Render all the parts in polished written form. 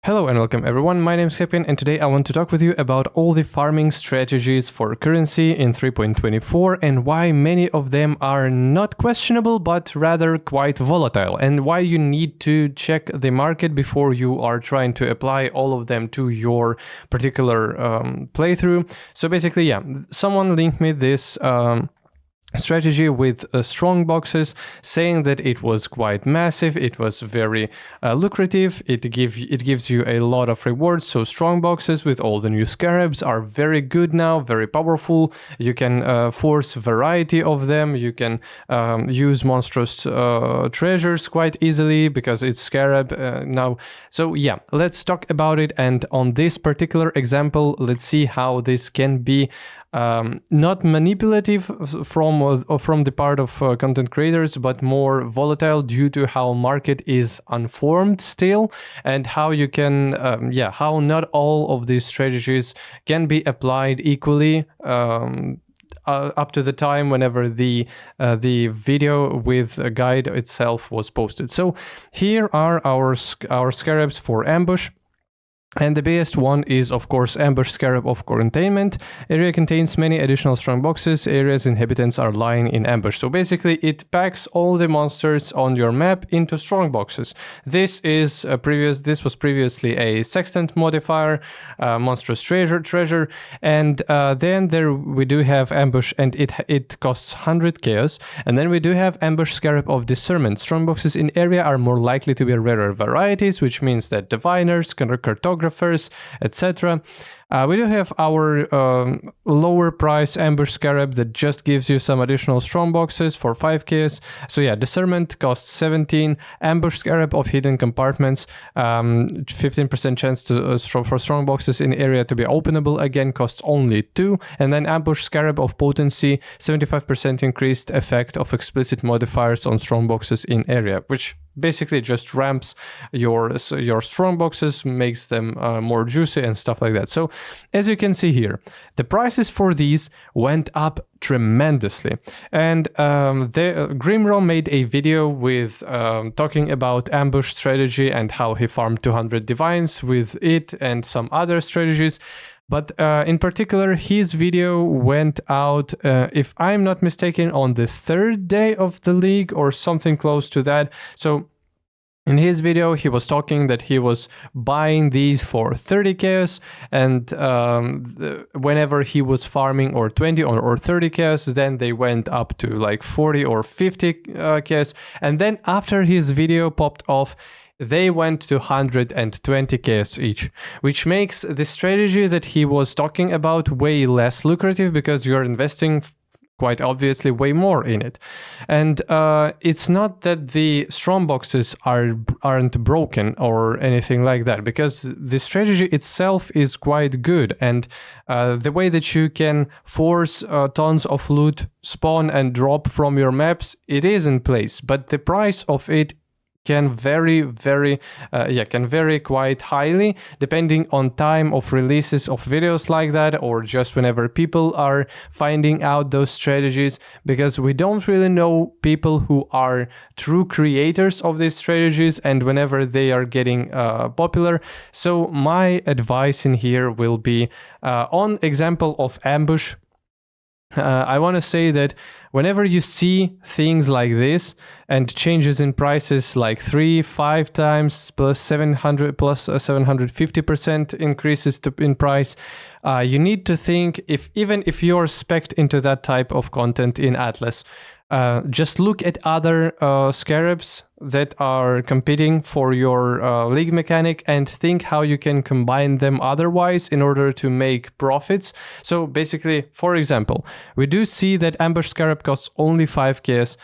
Hello and welcome everyone, my name is Kepin and today I want to talk with you about all the farming strategies for currency in 3.24 and why many of them are not questionable but rather quite volatile, and why you need to check the market before you are trying to apply all of them to your particular playthrough. So basically, someone linked me this strategy with strong boxes, saying that it was quite massive, it was very lucrative, it gives you a lot of rewards. So strong boxes with all the new scarabs are very good now, very powerful. You can force variety of them, you can use monstrous treasures quite easily because it's scarab now. So yeah, let's talk about it, and on this particular example let's see how this can be not manipulative from the part of content creators, but more volatile due to how market is unformed still, and how you can how not all of these strategies can be applied equally up to the time whenever the video with a guide itself was posted. So here are our scarabs for ambush. And the biggest one is, of course, Ambush Scarab of Containment. Area contains many additional strong boxes. Area's inhabitants are lying in ambush. So basically, it packs all the monsters on your map into strong boxes. This was previously a sextant modifier, monstrous treasure, and then we do have ambush, and it costs 100 chaos. And then we do have Ambush Scarab of Discernment. Strong boxes in area are more likely to be rarer varieties, which means that diviners, cartographers, etc. We do have our lower price Ambush Scarab that just gives you some additional strong boxes for 5k. So yeah, Discernment costs 17. Ambush Scarab of Hidden Compartments, 15% chance to for strong boxes in area to be openable, again costs only 2. And then Ambush Scarab of Potency, 75% increased effect of explicit modifiers on strong boxes in area, which basically just ramps your strong boxes, makes them more juicy and stuff like that. So as you can see here, the prices for these went up tremendously, and Grimro made a video with talking about ambush strategy and how he farmed 200 divines with it and some other strategies. But in particular, his video went out, if I'm not mistaken, on the 3rd day of the league or something close to that. So in his video, he was talking that he was buying these for 30 chaos, and whenever he was farming or 20 or 30 chaos, then they went up to like 40 or 50 chaos. And then after his video popped off, they went to 120 chaos each, which makes the strategy that he was talking about way less lucrative, because you're investing quite obviously way more in it. And it's not that the strong boxes aren't broken or anything like that, because the strategy itself is quite good, and the way that you can force tons of loot spawn and drop from your maps, it is in place, but the price of it can vary quite highly depending on time of releases of videos like that, or just whenever people are finding out those strategies, because we don't really know people who are true creators of these strategies and whenever they are getting popular. So my advice in here will be on example of ambush. I want to say that whenever you see things like this and changes in prices like 3-5 times plus 750% increases in price, you need to think, even if you're spec'd into that type of content in Atlas, just look at other scarabs that are competing for your league mechanic and think how you can combine them otherwise in order to make profits. So basically, for example, we do see that Ambush Scarab costs only 5 chaos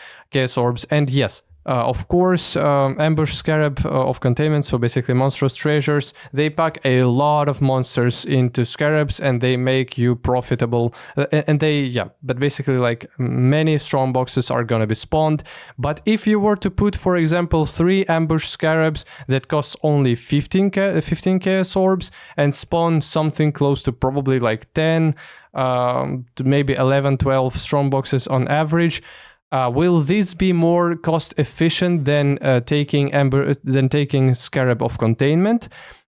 orbs, and yes, of course, Ambush Scarab of Containment, so basically monstrous treasures, they pack a lot of monsters into scarabs and they make you profitable, but basically like many strong boxes are gonna be spawned. But if you were to put, for example, 3 Ambush Scarabs that cost only 15 chaos orbs and spawn something close to probably like 10 to maybe 11-12 strong boxes on average, will this be more cost efficient than taking Scarab of Containment?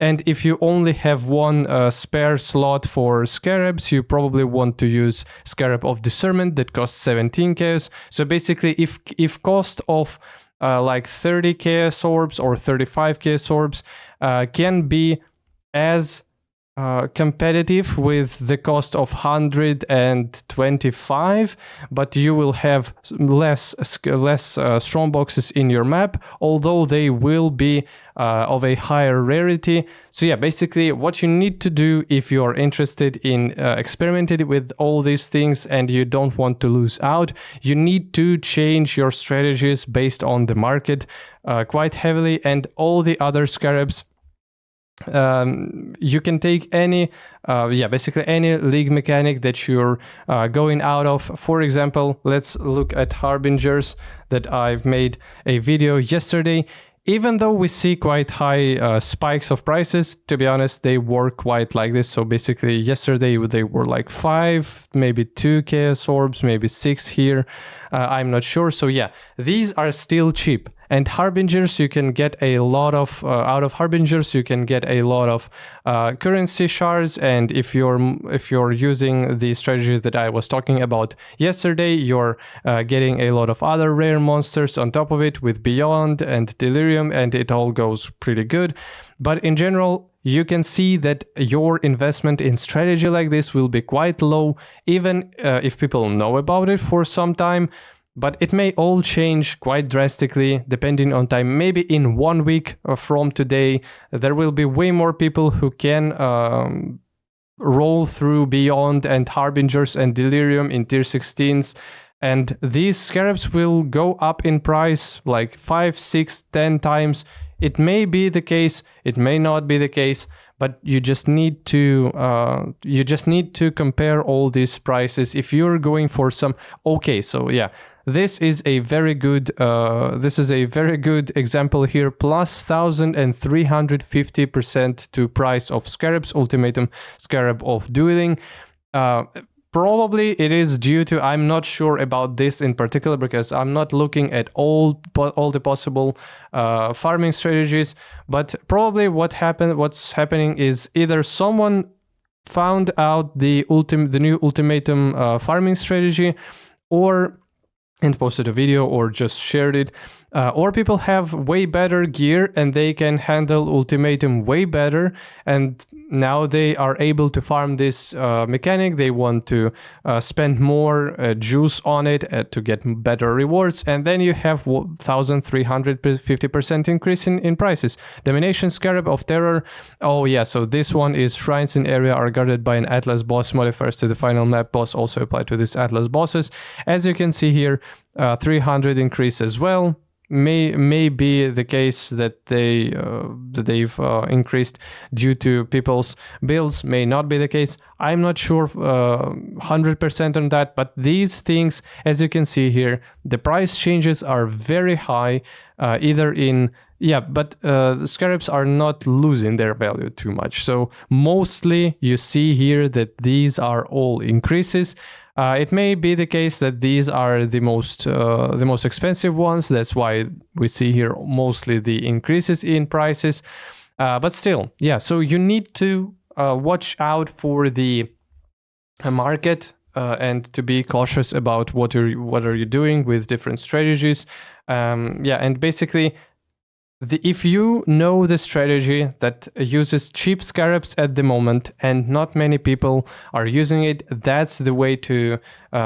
And if you only have one spare slot for Scarabs, you probably want to use Scarab of Discernment that costs 17 chaos. So basically, if cost of like 30 chaos orbs or 35 chaos orbs can be as competitive with the cost of 125, but you will have less strong boxes in your map, although they will be of a higher rarity. So yeah, basically what you need to do if you are interested in experimenting with all these things and you don't want to lose out, you need to change your strategies based on the market quite heavily. And all the other Scarabs, you can take any basically any league mechanic that you're going out of. For example, let's look at Harbingers that I've made a video yesterday. Even though we see quite high spikes of prices, to be honest, they work quite like this. So basically yesterday they were like 5, maybe 2 chaos orbs, maybe 6 here. I'm not sure. So yeah, these are still cheap. And Harbingers, you can get a lot of, out of Harbingers, you can get a lot of currency shards. And if you're using the strategy that I was talking about yesterday, you're getting a lot of other rare monsters on top of it with Beyond and Delirium, and it all goes pretty good. But in general, you can see that your investment in strategy like this will be quite low, even if people know about it for some time. But it may all change quite drastically depending on time. Maybe in 1 week from today, there will be way more people who can roll through Beyond and Harbingers and Delirium in tier 16s. And these Scarabs will go up in price like 5, 6, 10 times. It may be the case, it may not be the case, but you just need to compare all these prices if you're going for some. Okay, so yeah, this is a very good example here, plus 1,350% to price of Scarabs, Ultimatum Scarab of Dueling. Probably it is due to, I'm not sure about this in particular because I'm not looking at all the possible farming strategies, but probably what's happening is either someone found out the new Ultimatum farming strategy, and posted a video or just shared it, or people have way better gear and they can handle Ultimatum way better, and now they are able to farm this mechanic. They want to spend more juice on it to get better rewards, and then you have 1,350% increase in prices. Domination Scarab of Terror. Oh yeah, so this one is shrines in area are guarded by an Atlas boss. Modifiers to the final map boss also apply to these Atlas bosses. As you can see here, 300 increase as well. May be the case that they've increased due to people's builds. May not be the case. I'm not sure 100% on that, but these things, as you can see here, the price changes are very high. The Scarabs are not losing their value too much. So mostly you see here that these are all increases. It may be the case that these are the most expensive ones. That's why we see here mostly the increases in prices. But still, yeah. So you need to watch out for the market and to be cautious about what are you doing with different strategies. And basically, if you know the strategy that uses cheap Scarabs at the moment and not many people are using it, that's the way to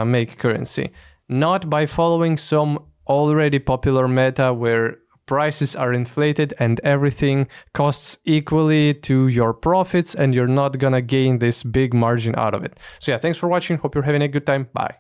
make currency. Not by following some already popular meta where prices are inflated and everything costs equally to your profits and you're not gonna gain this big margin out of it. So yeah, thanks for watching. Hope you're having a good time. Bye.